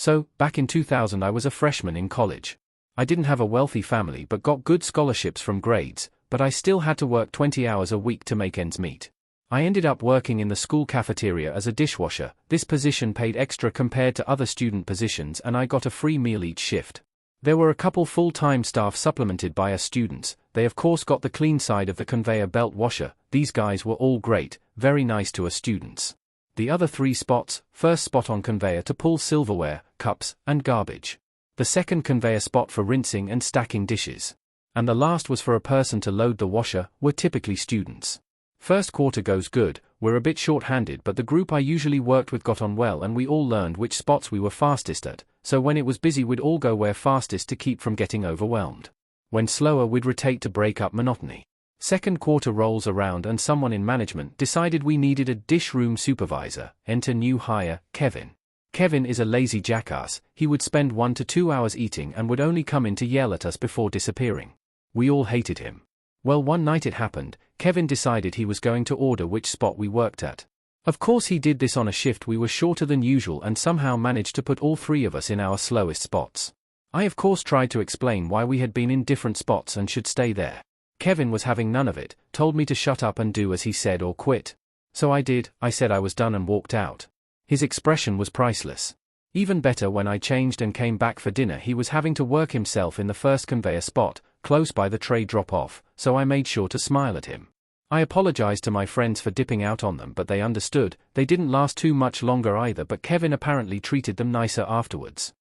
So, back in 2000 I was a freshman in college. I didn't have a wealthy family but got good scholarships from grades, but I still had to work 20 hours a week to make ends meet. I ended up working in the school cafeteria as a dishwasher. This position paid extra compared to other student positions and I got a free meal each shift. There were a couple full-time staff supplemented by us students. They of course got the clean side of the conveyor belt washer. These guys were all great, very nice to us students. The other 3 spots: first spot on conveyor to pull silverware, cups, and garbage. The second conveyor spot for rinsing and stacking dishes. And the last was for a person to load the washer, were typically students. First quarter goes good, we're a bit short-handed but the group I usually worked with got on well and we all learned which spots we were fastest at, so when it was busy we'd all go where fastest to keep from getting overwhelmed. When slower we'd rotate to break up monotony. Second quarter rolls around and someone in management decided we needed a dish room supervisor. Enter new hire, Kevin. Kevin is a lazy jackass. He would spend 1 to 2 hours eating and would only come in to yell at us before disappearing. We all hated him. Well, one night it happened. Kevin decided he was going to order which spot we worked at. Of course he did this on a shift we were shorter than usual and somehow managed to put all 3 of us in our slowest spots. I of course tried to explain why we had been in different spots and should stay there. Kevin was having none of it, told me to shut up and do as he said or quit. So I did. I said I was done and walked out. His expression was priceless. Even better, when I changed and came back for dinner he was having to work himself in the first conveyor spot, close by the tray drop-off, so I made sure to smile at him. I apologized to my friends for dipping out on them but they understood. They didn't last too much longer either but Kevin apparently treated them nicer afterwards.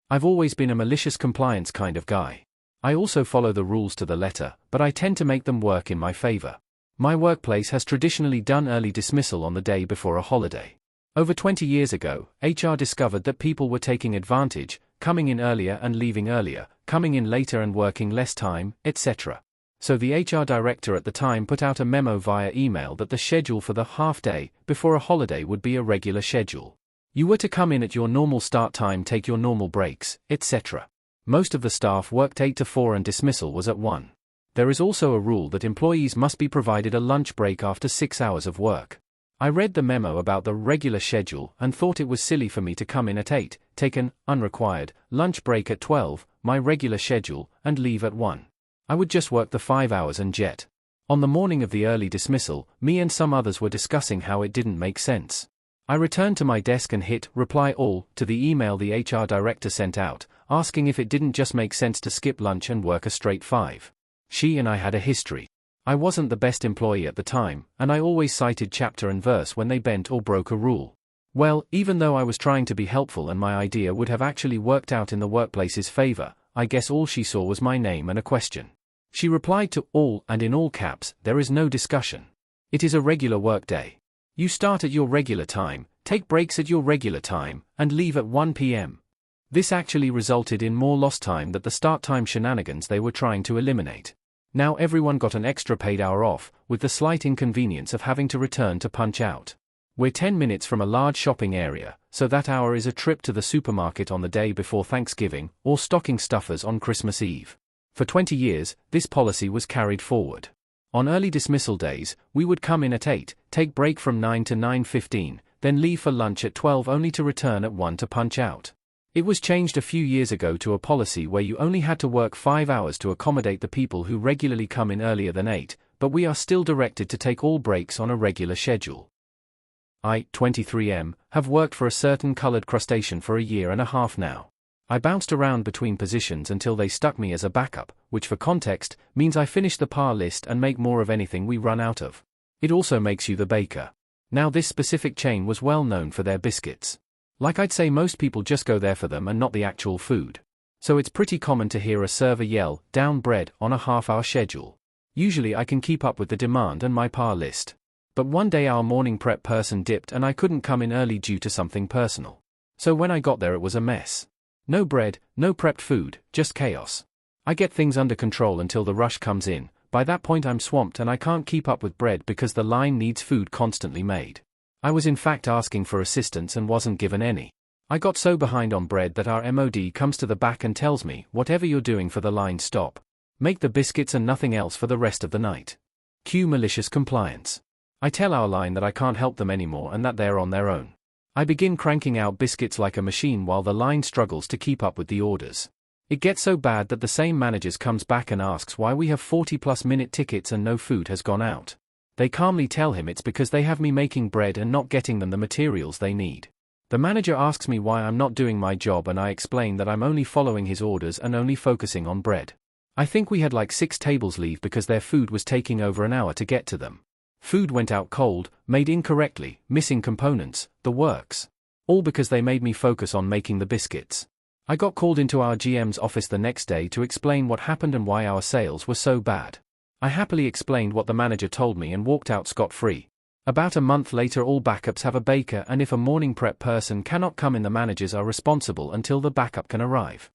I've always been a malicious compliance kind of guy. I also follow the rules to the letter, but I tend to make them work in my favor. My workplace has traditionally done early dismissal on the day before a holiday. Over 20 years ago, HR discovered that people were taking advantage, coming in earlier and leaving earlier, coming in later and working less time, etc. So the HR director at the time put out a memo via email that the schedule for the half-day before a holiday would be a regular schedule. You were to come in at your normal start time, take your normal breaks, etc. Most of the staff worked 8 to 4 and dismissal was at 1. There is also a rule that employees must be provided a lunch break after 6 hours of work. I read the memo about the regular schedule and thought it was silly for me to come in at 8, take an unrequired lunch break at 12, my regular schedule, and leave at 1. I would just work the 5 hours and jet. On the morning of the early dismissal, me and some others were discussing how it didn't make sense. I returned to my desk and hit reply all to the email the HR director sent out, asking if it didn't just make sense to skip lunch and work a straight 5. She and I had a history. I wasn't the best employee at the time, and I always cited chapter and verse when they bent or broke a rule. Well, even though I was trying to be helpful and my idea would have actually worked out in the workplace's favor, I guess all she saw was my name and a question. She replied to all and in all caps, "There is no discussion. It is a regular work day. You start at your regular time, take breaks at your regular time, and leave at 1 p.m. This actually resulted in more lost time than the start time shenanigans they were trying to eliminate. Now everyone got an extra paid hour off, with the slight inconvenience of having to return to punch out. We're 10 minutes from a large shopping area, so that hour is a trip to the supermarket on the day before Thanksgiving, or stocking stuffers on Christmas Eve. For 20 years, this policy was carried forward. On early dismissal days, we would come in at 8, take break from 9 to 9:15, then leave for lunch at 12 only to return at 1 to punch out. It was changed a few years ago to a policy where you only had to work 5 hours to accommodate the people who regularly come in earlier than 8, but we are still directed to take all breaks on a regular schedule. I, 23M, have worked for a certain colored crustacean for a year and a half now. I bounced around between positions until they stuck me as a backup, which for context, means I finish the par list and make more of anything we run out of. It also makes you the baker. Now this specific chain was well known for their biscuits. Like I'd say most people just go there for them and not the actual food. So it's pretty common to hear a server yell, "Down bread," on a half-hour schedule. Usually I can keep up with the demand and my par list. But one day our morning prep person dipped and I couldn't come in early due to something personal. So when I got there it was a mess. No bread, no prepped food, just chaos. I get things under control until the rush comes in. By that point I'm swamped and I can't keep up with bread because the line needs food constantly made. I was in fact asking for assistance and wasn't given any. I got so behind on bread that our MOD comes to the back and tells me, "Whatever you're doing for the line, stop. Make the biscuits and nothing else for the rest of the night." Cue malicious compliance. I tell our line that I can't help them anymore and that they're on their own. I begin cranking out biscuits like a machine while the line struggles to keep up with the orders. It gets so bad that the same managers comes back and asks why we have 40-plus-minute tickets and no food has gone out. They calmly tell him it's because they have me making bread and not getting them the materials they need. The manager asks me why I'm not doing my job and I explain that I'm only following his orders and only focusing on bread. I think we had like 6 tables leave because their food was taking over an hour to get to them. Food went out cold, made incorrectly, missing components, the works. All because they made me focus on making the biscuits. I got called into our GM's office the next day to explain what happened and why our sales were so bad. I happily explained what the manager told me and walked out scot-free. About a month later all backups have a baker, and if a morning prep person cannot come in, the managers are responsible until the backup can arrive.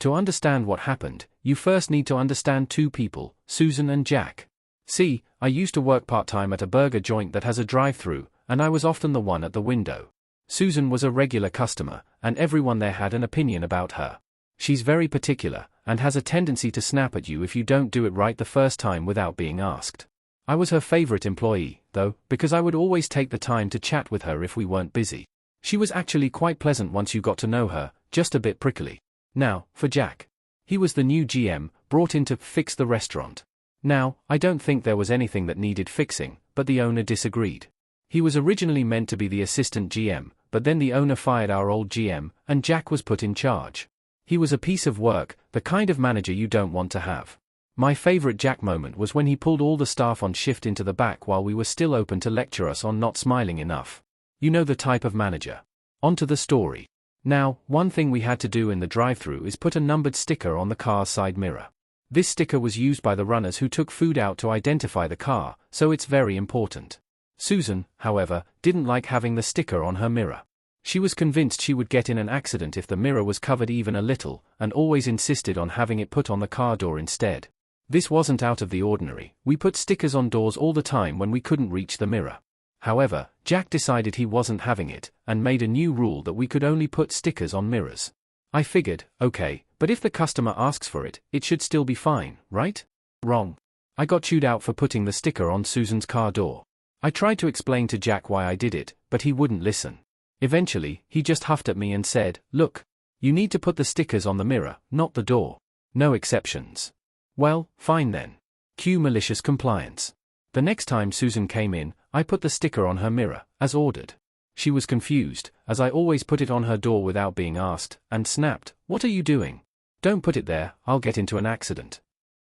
To understand what happened, you first need to understand 2 people, Susan and Jack. See, I used to work part-time at a burger joint that has a drive-through, and I was often the one at the window. Susan was a regular customer, and everyone there had an opinion about her. She's very particular, and has a tendency to snap at you if you don't do it right the first time without being asked. I was her favorite employee, though, because I would always take the time to chat with her if we weren't busy. She was actually quite pleasant once you got to know her, just a bit prickly. Now, for Jack. He was the new GM, brought in to fix the restaurant. Now, I don't think there was anything that needed fixing, but the owner disagreed. He was originally meant to be the assistant GM, but then the owner fired our old GM, and Jack was put in charge. He was a piece of work, the kind of manager you don't want to have. My favorite Jack moment was when he pulled all the staff on shift into the back while we were still open to lecture us on not smiling enough. You know the type of manager. On to the story. Now, one thing we had to do in the drive-thru is put a numbered sticker on the car's side mirror. This sticker was used by the runners who took food out to identify the car, so it's very important. Susan, however, didn't like having the sticker on her mirror. She was convinced she would get in an accident if the mirror was covered even a little, and always insisted on having it put on the car door instead. This wasn't out of the ordinary. We put stickers on doors all the time when we couldn't reach the mirror. However, Jack decided he wasn't having it, and made a new rule that we could only put stickers on mirrors. I figured, okay, but if the customer asks for it, it should still be fine, right? Wrong. I got chewed out for putting the sticker on Susan's car door. I tried to explain to Jack why I did it, but he wouldn't listen. Eventually, he just huffed at me and said, "Look, you need to put the stickers on the mirror, not the door. No exceptions." Well, fine then. Cue malicious compliance. The next time Susan came in, I put the sticker on her mirror, as ordered. She was confused, as I always put it on her door without being asked, and snapped, "What are you doing? Don't put it there, I'll get into an accident."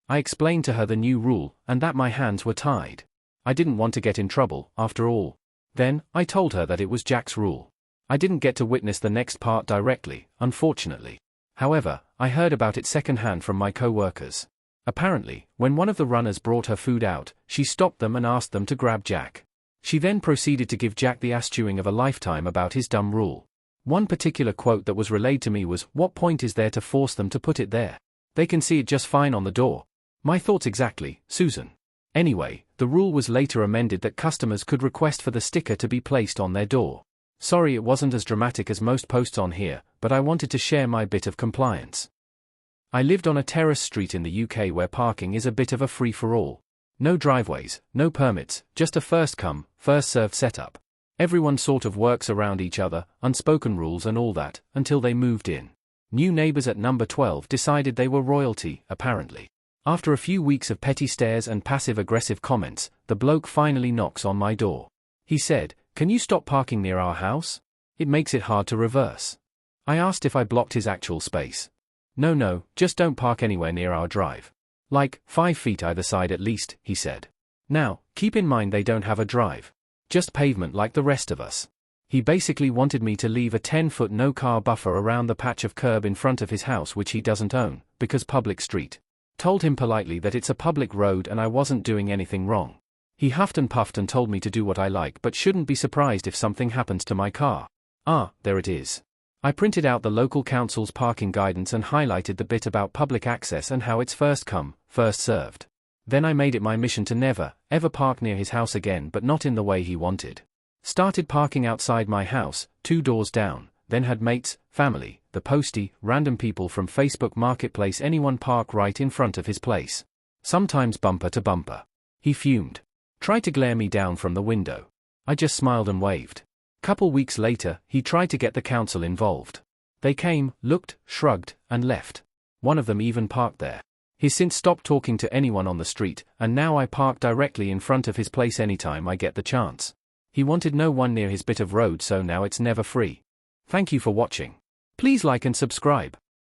I explained to her the new rule, and that my hands were tied. I didn't want to get in trouble, after all. Then, I told her that it was Jack's rule. I didn't get to witness the next part directly, unfortunately. However, I heard about it secondhand from my co-workers. Apparently, when one of the runners brought her food out, she stopped them and asked them to grab Jack. She then proceeded to give Jack the ass-chewing of a lifetime about his dumb rule. One particular quote that was relayed to me was, "What point is there to force them to put it there? They can see it just fine on the door." My thoughts exactly, Susan. Anyway, the rule was later amended that customers could request for the sticker to be placed on their door. Sorry it wasn't as dramatic as most posts on here, but I wanted to share my bit of compliance. I lived on a terrace street in the UK where parking is a bit of a free-for-all. No driveways, no permits, just a first-come, first-served setup. Everyone sort of works around each other, unspoken rules and all that, until they moved in. New neighbors at number 12 decided they were royalty, apparently. After a few weeks of petty stares and passive-aggressive comments, the bloke finally knocks on my door. He said, "Can you stop parking near our house? It makes it hard to reverse." I asked if I blocked his actual space. No, just don't park anywhere near our drive. Like, 5 feet either side at least, he said. Now, keep in mind they don't have a drive. Just pavement like the rest of us. He basically wanted me to leave a 10-foot no-car buffer around the patch of curb in front of his house which he doesn't own, because public street. Told him politely that it's a public road and I wasn't doing anything wrong. He huffed and puffed and told me to do what I like but shouldn't be surprised if something happens to my car. Ah, there it is. I printed out the local council's parking guidance and highlighted the bit about public access and how it's first come, first served. Then I made it my mission to never, ever park near his house again, but not in the way he wanted. Started parking outside my house, 2 doors down, then had mates, family, the postie, random people from Facebook Marketplace, anyone park right in front of his place. Sometimes bumper to bumper. He fumed. Tried to glare me down from the window. I just smiled and waved. Couple weeks later, he tried to get the council involved. They came, looked, shrugged, and left. One of them even parked there. He's since stopped talking to anyone on the street, and now I park directly in front of his place anytime I get the chance. He wanted no one near his bit of road, so now it's never free. Thank you for watching. Please like and subscribe.